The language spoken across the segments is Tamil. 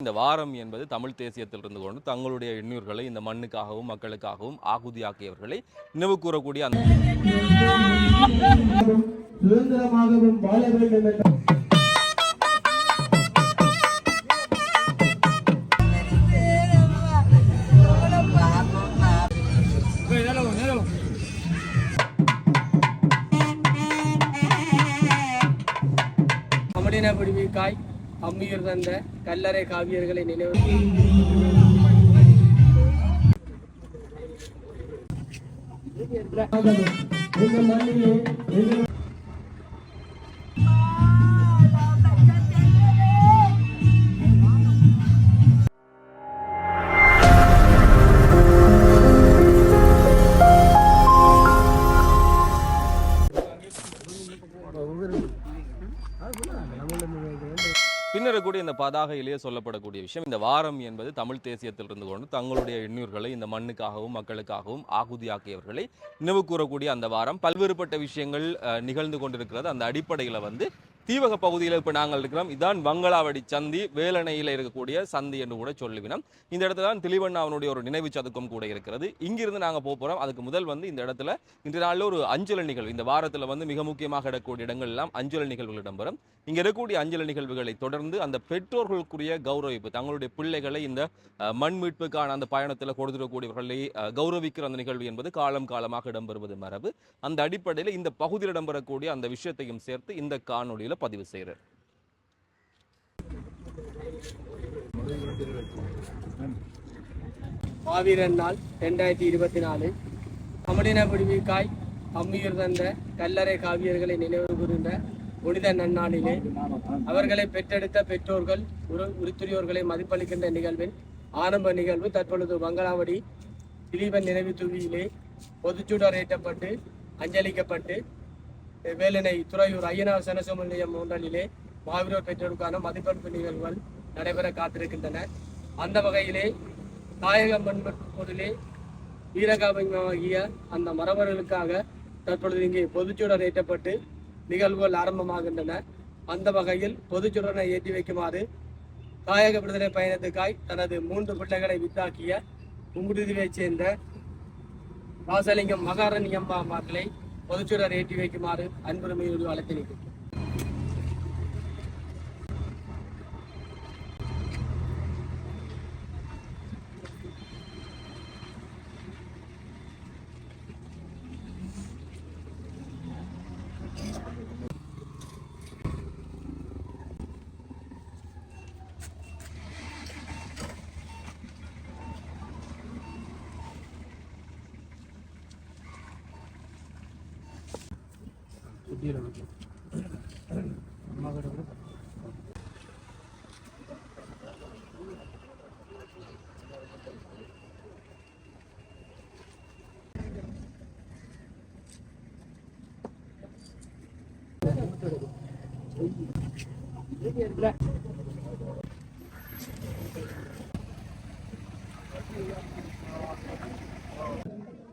இந்த வாரம் என்பது தமிழ் தேசியத்தில் இருந்து கொண்டு தங்களுடைய எண்ணூர்களை இந்த மண்ணுக்காகவும் மக்களுக்காகவும் ஆகுதியாக்கியவர்களை நினைவு கூறக்கூடிய அந்த சுதந்திரமாகவும் வாழ வேண்டும் என்ற விடுவிக்காய் அம்மியூர் தந்த கல்லறை காவியர்களை நினைவு பின்னர் கூட இந்த பதாகையிலேயே சொல்லப்படக்கூடிய விஷயம், இந்த வாரம் என்பது தமிழ் தேசியத்தில் இருந்து கொண்டு தங்களுடைய எண்ணூர்களை இந்த மண்ணுக்காகவும் மக்களுக்காகவும் ஆகுதியாக்கியவர்களை நினைவு கூறக்கூடிய அந்த வாரம். பல்வேறுபட்ட விஷயங்கள் நிகழ்ந்து கொண்டிருக்கிறது. அந்த அடிப்படையில் தீவக பகுதியில் இப்போ நாங்கள் இருக்கிறோம். இதுதான் வங்களாவடி சந்தி, வேலணையில் இருக்கக்கூடிய சந்தி என்று கூட சொல்லுவினோம். இந்த இடத்துல தான் திலிவண்ணாவனுடைய ஒரு நினைவு சதுக்கம் கூட இருக்கிறது. இங்கிருந்து நாங்கள் போகிறோம். அதுக்கு முதல் இந்த இடத்துல இன்றைய நாளில் ஒரு அஞ்சலி நிகழ்வு, இந்த வாரத்தில் மிக முக்கியமாக இடக்கூடிய இடங்கள் எல்லாம் அஞ்சலி நிகழ்வுகள் இடம்பெறும். இங்கே இருக்கக்கூடிய அஞ்சலி நிகழ்வுகளை தொடர்ந்து அந்த பெற்றோர்களுக்குரிய கௌரவிப்பு, தங்களுடைய பிள்ளைகளை இந்த மண் மீட்புக்கான அந்த பயணத்தில் கொடுத்துடக்கூடியவர்களை கௌரவிக்கிற அந்த நிகழ்வு என்பது காலம் காலமாக இடம்பெறுவது மரபு. அந்த அடிப்படையில் இந்த பகுதியில் இடம்பெறக்கூடிய அந்த விஷயத்தையும் சேர்த்து இந்த காணொலியில் பதிவு செய்கிறார். மாவீரன் நாள் 2024 தமிழின விடுவிக்காய் அம்மியூர் தந்த கல்லறை காவியர்களை நினைவு கூர்ந்த புனித நன்னாளிலே அவர்களை பெற்றெடுத்த பெற்றோர்கள் உருத்துரியோர்களை மதிப்பளிக்கின்ற நிகழ்வின் ஆரம்ப நிகழ்வு தற்பொழுது வங்களாவடி திலீபன் நினைவு தூவியிலே பொதுச்சூடர் ஏற்றப்பட்டு அஞ்சலிக்கப்பட்டு வேலனை துறையூர் ஐயனார் சனசம நிலையம் ஒன்றிலே மாவீரர் பெற்றோருக்கான மதிப்பளிப்பு நிகழ்வுகள் நடைபெற காத்திருக்கின்றன. அந்த வகையிலே தாயக மண்பொருளிலே வீரகாபமாகிய அந்த மரபர்களுக்காக தற்பொழுது இங்கே பொதுச்சூடர் ஏற்றப்பட்டு நிகழ்வுகள் ஆரம்பமாகின்றன. அந்த வகையில் பொதுச்சுடரை ஏற்றி வைக்குமாறு தாயக விடுதலை பயணத்துக்காய் தனது 3 பிள்ளைகளை வித்தாக்கிய புங்குடுதீவைச் சேர்ந்த ராசலிங்கம் மகாரணியம்மா மக்களை பொதுச்சுடர் ஏற்றி வைக்குமாறு அன்புரிமையோடு அழைத்திருக்கிறேன்.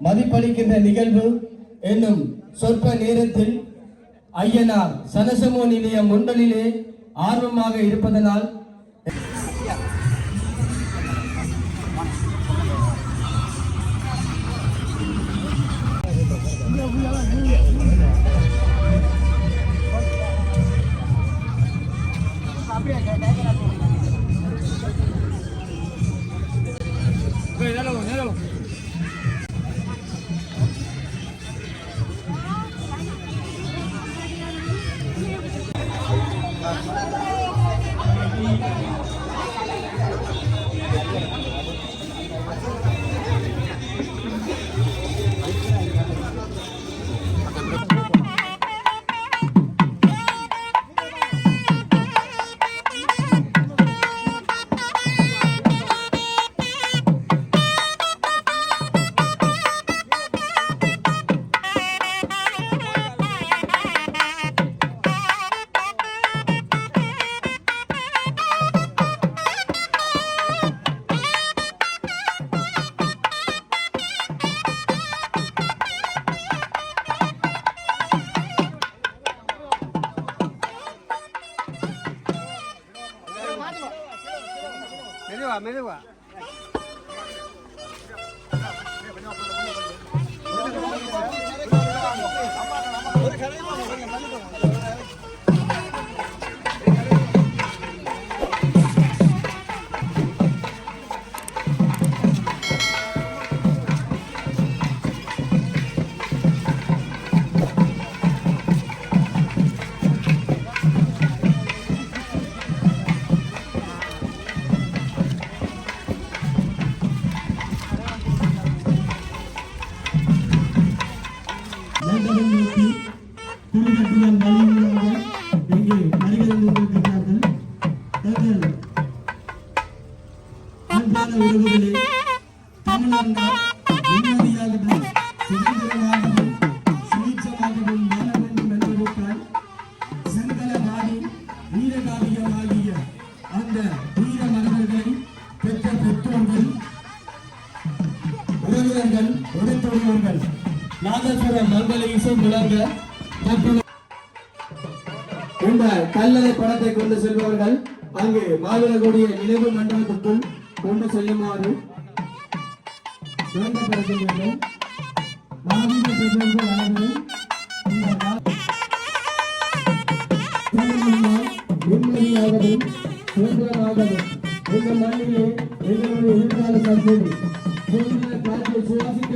மதிப்பளிக்கின்ற நிகழ்வு என்னும் சொற்ப நேரத்தில் ஐயனார் சனசமோ நிலையம் ஒன்றலிலே ஆர்வமாக இருப்பதனால் மெதுவா மெதுவா. மண்டபம் நோக்கி திருநட்டுடன் வழிமுறையாக இங்கே வருகை கொண்டிருக்கிறார்கள். தங்கள் அன்பான உறவுகளே, தமிழர்கள் நிம்மதியாகவும் சுதந்திரமாகவும் சுயேட்சமாகவும் வாழ வேண்டும் என்பதற்காய் செங்கலவாடி வீரகாவியமாகிய அந்த வீர மரபர்களை பெற்ற பெற்றோர்கள், உறவினர்கள், உடன்தொழியவர்கள் நாதஸ்வர மங்கள இசை முழங்க மற்றும் இந்த கல்லறை படத்தை கொண்டு செல்பவர்கள் அங்கு மாவிலக்கூடிய நினைவு மண்டபத்திற்குள் கொண்டு செல்லுமாறு வேண்டப்படுகின்றனர். மாவீர பெற்றோர்கள் அனைவரும் நிம்மதியாகவும் சுதந்திரமாகவும் இந்த மண்ணிலே எங்களுடைய எதிர்கால சந்ததி சுதந்திர காற்றை சுவாசிக்க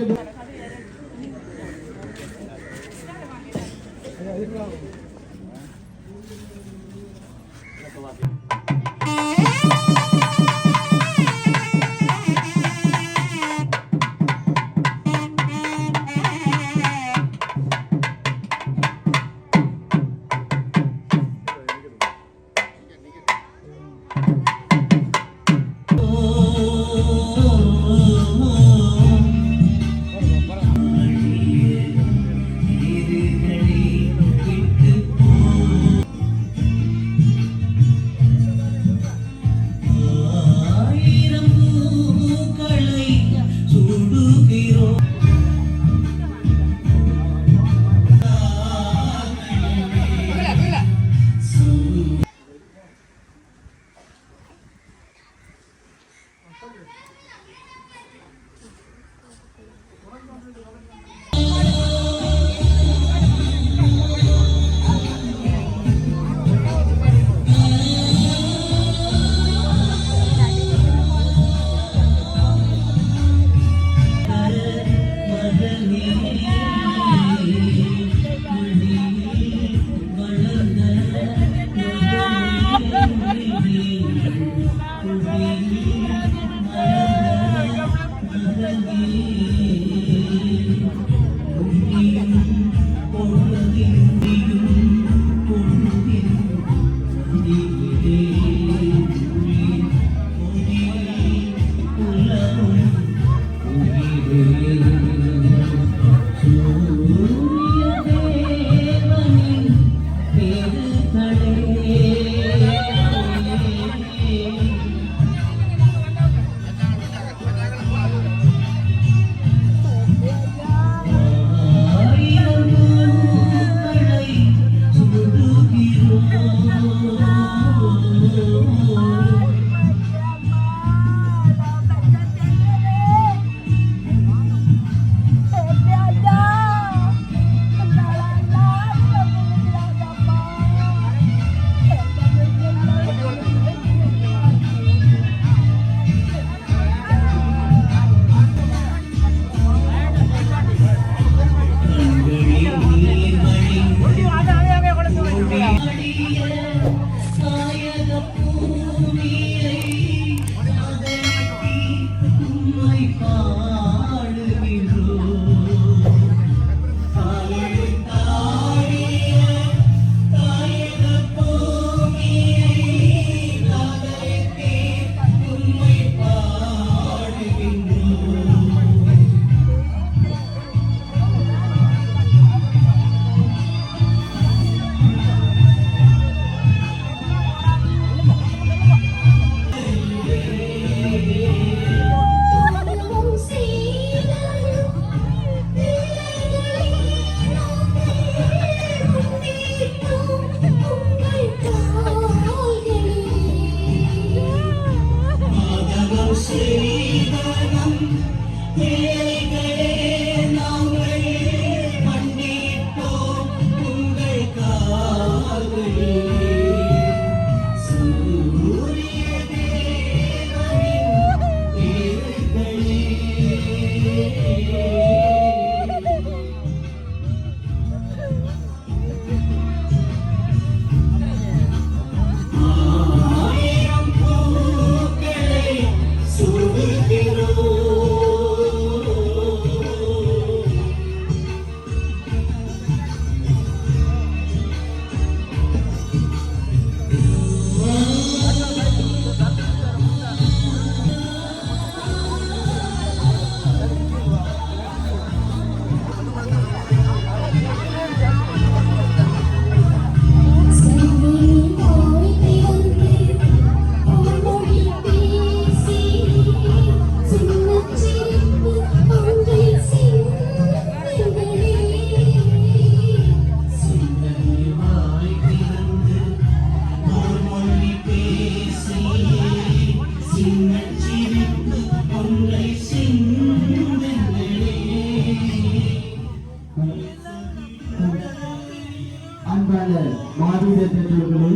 அன்பான மாவீர பெற்றோர்களே,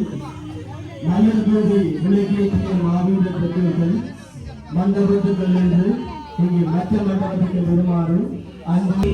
மலர்கோவி விலகிய மாவீர பெற்றோர்கள் மண்டபத்துக்கள் என்று இங்கே மற்ற மண்டபத்துக்கு வருமாறு அன்பு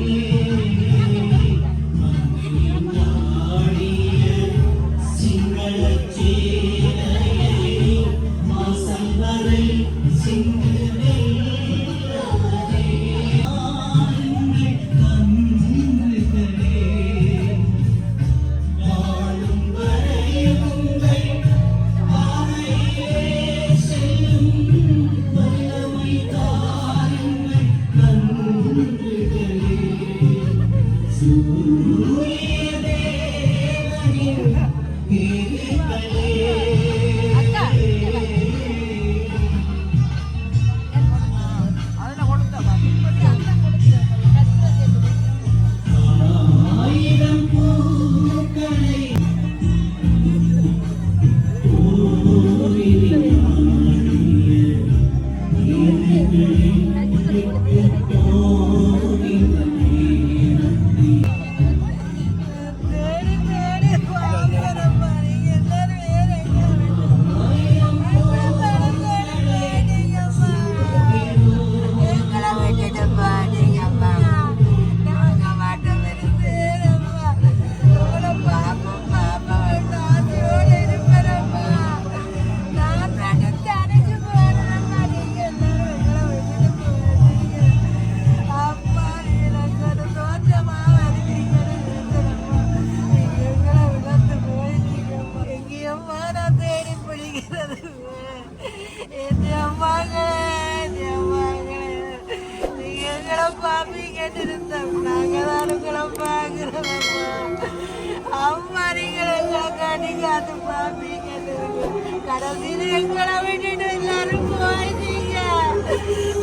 கடைசியில் எங்களை விட்டுட்டு எல்லாரும் போயிட்டீங்க.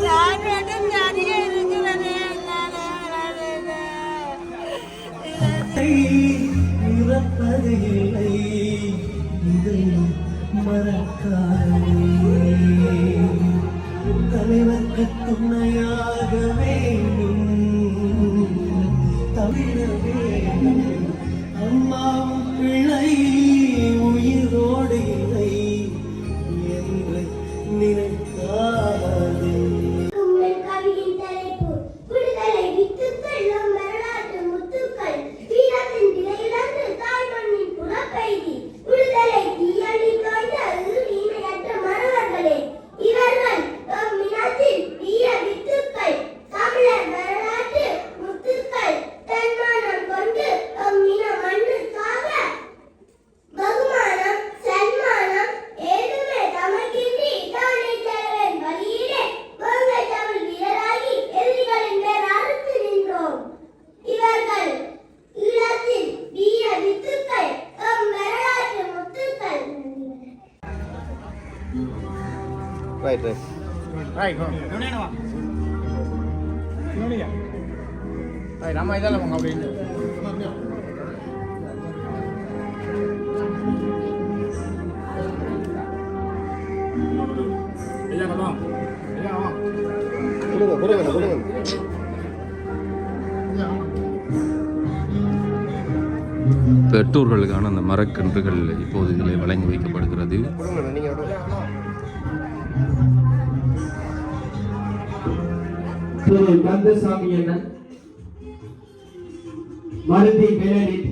நான் மட்டும் தனியா இருக்கிறதே இறப்பது இல்லை, இதை மறக்காதே. தலைவர்க்கு துணையாக வேண்டும், தவிர வேண்டும். அம்மாவும் பிள்ளை உயிரோடு இல்லை என்று நினைக்காதே. நம்ம இதெல்லாம் அப்படின்னு ஐயா பெற்றோர்களுக்கான அந்த மரக்கன்றுகள் இப்போது இதில் வழங்கி வைக்கப்படுகிறது. திரு கந்தசாமி அண்ணன், மருதி பெனடிட்,